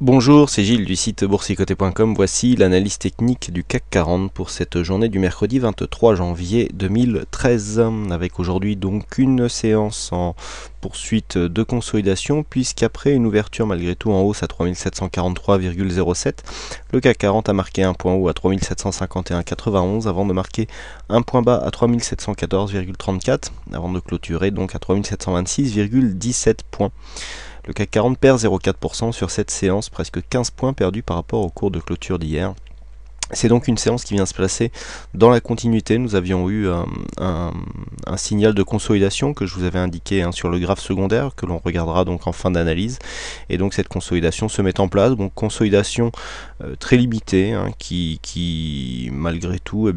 Bonjour, c'est Gilles du site boursicoté.com. Voici l'analyse technique du CAC 40 pour cette journée du mercredi 23 janvier 2013, avec aujourd'hui donc une séance en poursuite de consolidation, puisqu'après une ouverture malgré tout en hausse à 3743,07, le CAC 40 a marqué un point haut à 3751,91 avant de marquer un point bas à 3714,34 avant de clôturer donc à 3726,17 points. Le CAC 40 perd 0,4% sur cette séance, presque 15 points perdus par rapport au cours de clôture d'hier. C'est donc une séance qui vient se placer dans la continuité. Nous avions eu un signal de consolidation que je vous avais indiqué sur le graphe secondaire, que l'on regardera donc en fin d'analyse. Et donc cette consolidation se met en place. Donc consolidation très limitée, qui malgré tout va,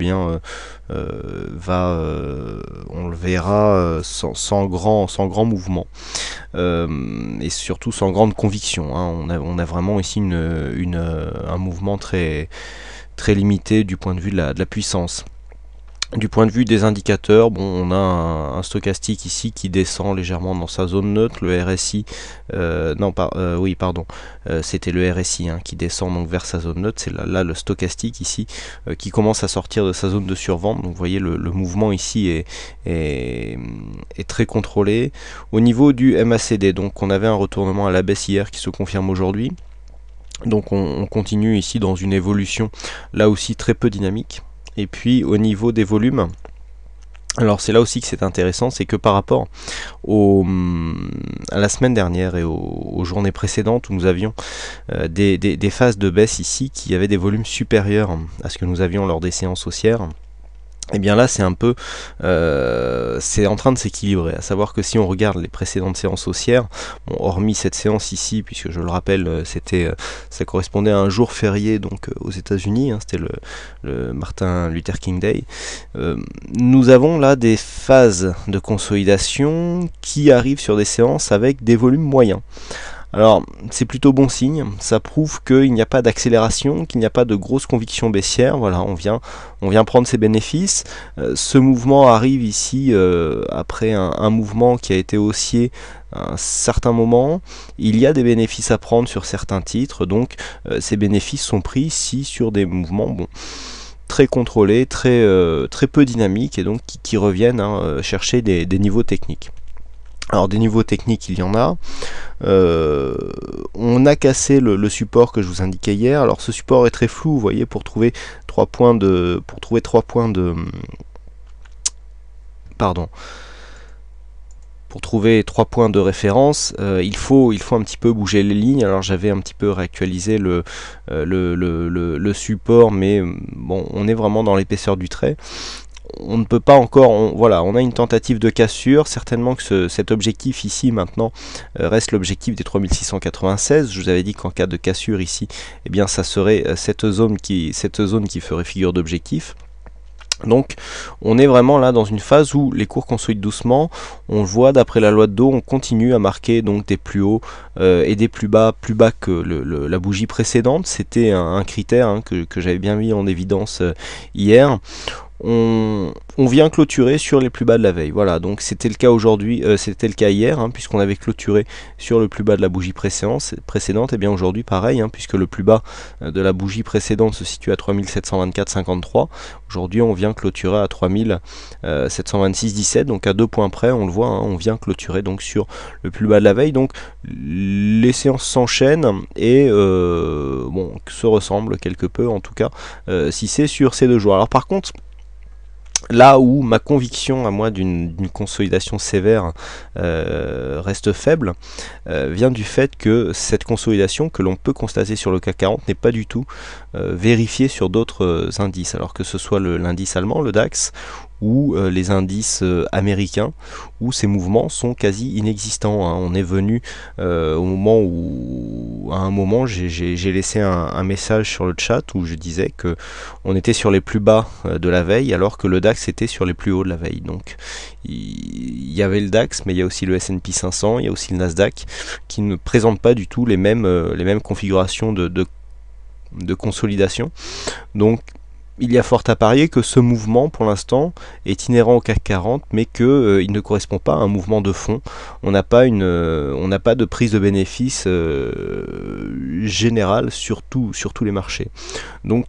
on le verra, sans grand mouvement. Et surtout sans grande conviction. On a vraiment ici un mouvement très limité du point de vue de la puissance. Du point de vue des indicateurs, on a un stochastique ici qui descend légèrement dans sa zone neutre, le RSI, c'était le RSI qui descend donc vers sa zone neutre, c'est là le stochastique ici qui commence à sortir de sa zone de survente. Donc vous voyez le mouvement ici est très contrôlé. Au niveau du MACD, donc on avait un retournement à la baisse hier qui se confirme aujourd'hui. Donc on continue ici dans une évolution là aussi très peu dynamique. Et puis au niveau des volumes, alors c'est là aussi que c'est intéressant, c'est que par rapport à la semaine dernière et aux journées précédentes où nous avions des phases de baisse ici qui avaient des volumes supérieurs à ce que nous avions lors des séances haussières, et bien là c'est un peu c'est en train de s'équilibrer, à savoir que si on regarde les précédentes séances haussières, hormis cette séance ici, puisque je le rappelle ça correspondait à un jour férié donc aux États-Unis, c'était le Martin Luther King Day, nous avons là des phases de consolidation qui arrivent sur des séances avec des volumes moyens. Alors c'est plutôt bon signe, ça prouve qu'il n'y a pas d'accélération, qu'il n'y a pas de grosse conviction baissière. Voilà, on vient prendre ses bénéfices. Ce mouvement arrive ici après un mouvement qui a été haussier à un certain moment. Il y a des bénéfices à prendre sur certains titres, donc ces bénéfices sont pris ici sur des mouvements très contrôlés, très peu dynamiques, et donc qui reviennent chercher des niveaux techniques. Alors des niveaux techniques, il y en a. On a cassé le support que je vous indiquais hier. Alors ce support est très flou, vous voyez, pour trouver 3 points de référence, il faut un petit peu bouger les lignes. Alors j'avais un petit peu réactualisé le support, mais bon, on est vraiment dans l'épaisseur du trait. On ne peut pas encore, on a une tentative de cassure, certainement que cet objectif ici maintenant reste l'objectif des 3696. Je vous avais dit qu'en cas de cassure ici, eh bien ça serait cette zone qui ferait figure d'objectif. Donc on est vraiment là dans une phase où les cours consolident doucement. On le voit, d'après la loi de Dow, on continue à marquer donc des plus hauts et des plus bas que la bougie précédente. C'était un critère que j'avais bien mis en évidence hier. On vient clôturer sur les plus bas de la veille. Voilà, donc c'était le cas aujourd'hui, c'était le cas hier, puisqu'on avait clôturé sur le plus bas de la bougie précédente. Et bien aujourd'hui pareil, puisque le plus bas de la bougie précédente se situe à 3724,53. Aujourd'hui on vient clôturer à 3726,17, donc à 2 points près, on le voit, on vient clôturer donc sur le plus bas de la veille. Donc les séances s'enchaînent et se ressemblent quelque peu, en tout cas si c'est sur ces 2 jours. Alors par contre, là où ma conviction à moi d'une consolidation sévère reste faible, vient du fait que cette consolidation que l'on peut constater sur le CAC 40 n'est pas du tout vérifiée sur d'autres indices, alors que ce soit l'indice allemand, le DAX, ou les indices américains, où ces mouvements sont quasi inexistants. On est venu au moment où, à un moment, j'ai laissé un message sur le chat où je disais que on était sur les plus bas de la veille, alors que le DAX était sur les plus hauts de la veille. Donc il y avait le DAX, mais il y a aussi le S&P 500, il y a aussi le Nasdaq, qui ne présentent pas du tout les mêmes configurations de consolidation. Donc il y a fort à parier que ce mouvement, pour l'instant, est inhérent au CAC 40, mais qu'il ne correspond pas à un mouvement de fond. On n'a pas de prise de bénéfice générale sur tous les marchés. Donc,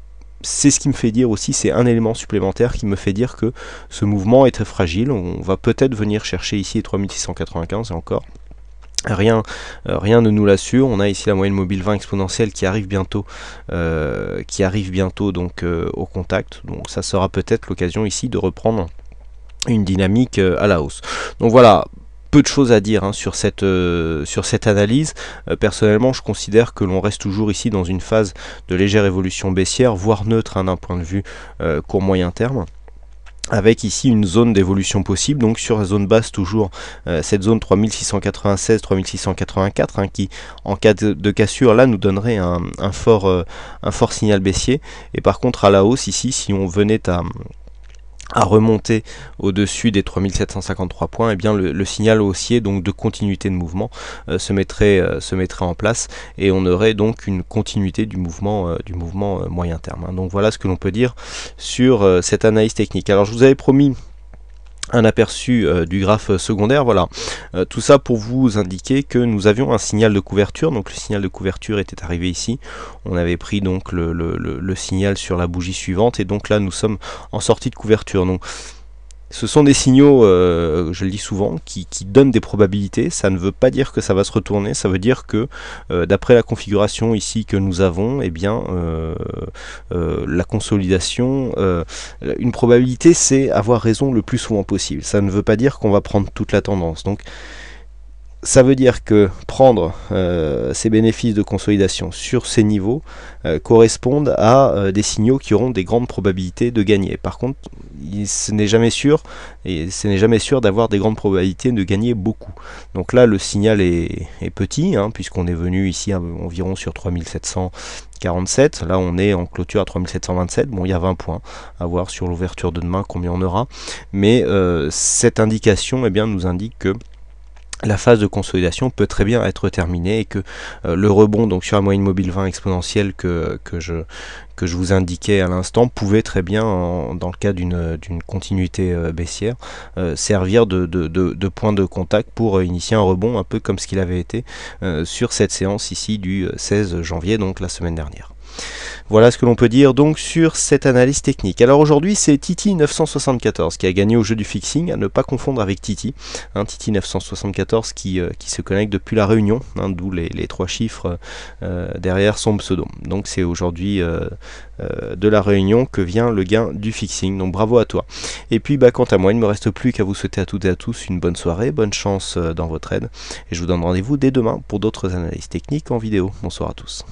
c'est ce qui me fait dire aussi, c'est un élément supplémentaire qui me fait dire que ce mouvement est très fragile. On va peut-être venir chercher ici les 3695 et encore. Rien ne nous l'assure. On a ici la moyenne mobile 20 exponentielle qui arrive bientôt, donc au contact. Donc ça sera peut-être l'occasion ici de reprendre une dynamique à la hausse. Donc voilà. Peu de choses à dire sur cette analyse. Personnellement, je considère que l'on reste toujours ici dans une phase de légère évolution baissière, voire neutre d'un point de vue court moyen terme, avec ici une zone d'évolution possible, donc sur la zone basse toujours cette zone 3696-3684 qui en cas de cassure là nous donnerait un fort signal baissier, et par contre à la hausse ici, si on venait à remonter au-dessus des 3753 points, et bien le signal haussier, donc de continuité de mouvement, se mettrait en place, et on aurait donc une continuité du mouvement moyen terme. Donc voilà ce que l'on peut dire sur cette analyse technique. Alors je vous avais promis un aperçu du graphe secondaire, voilà, tout ça pour vous indiquer que nous avions un signal de couverture. Donc le signal de couverture était arrivé ici, on avait pris donc le signal sur la bougie suivante, et donc là nous sommes en sortie de couverture. Donc ce sont des signaux, je le dis souvent, qui donnent des probabilités. Ça ne veut pas dire que ça va se retourner, ça veut dire que d'après la configuration ici que nous avons, eh bien la consolidation, une probabilité, c'est avoir raison le plus souvent possible. Ça ne veut pas dire qu'on va prendre toute la tendance. Donc ça veut dire que prendre ces bénéfices de consolidation sur ces niveaux correspondent à des signaux qui auront des grandes probabilités de gagner. Par contre, ce n'est jamais sûr d'avoir des grandes probabilités de gagner beaucoup. Donc là, le signal est petit, puisqu'on est venu ici environ sur 3747. Là, on est en clôture à 3727. Bon, il y a 20 points à voir sur l'ouverture de demain combien on aura. Mais cette indication, nous indique que la phase de consolidation peut très bien être terminée, et que le rebond donc sur la moyenne mobile 20 exponentielle que je vous indiquais à l'instant pouvait très bien, dans le cas d'une continuité baissière, servir de point de contact pour initier un rebond, un peu comme ce qu'il avait été sur cette séance ici du 16 janvier, donc la semaine dernière. Voilà ce que l'on peut dire donc sur cette analyse technique. Alors aujourd'hui, c'est Titi 974 qui a gagné au jeu du fixing, à ne pas confondre avec Titi. Titi 974 qui se connecte depuis la Réunion, d'où les trois chiffres derrière son pseudo. Donc c'est aujourd'hui de la Réunion que vient le gain du fixing. Donc bravo à toi. Et puis quant à moi, il ne me reste plus qu'à vous souhaiter à toutes et à tous une bonne soirée, bonne chance dans votre aide. Et je vous donne rendez-vous dès demain pour d'autres analyses techniques en vidéo. Bonsoir à tous.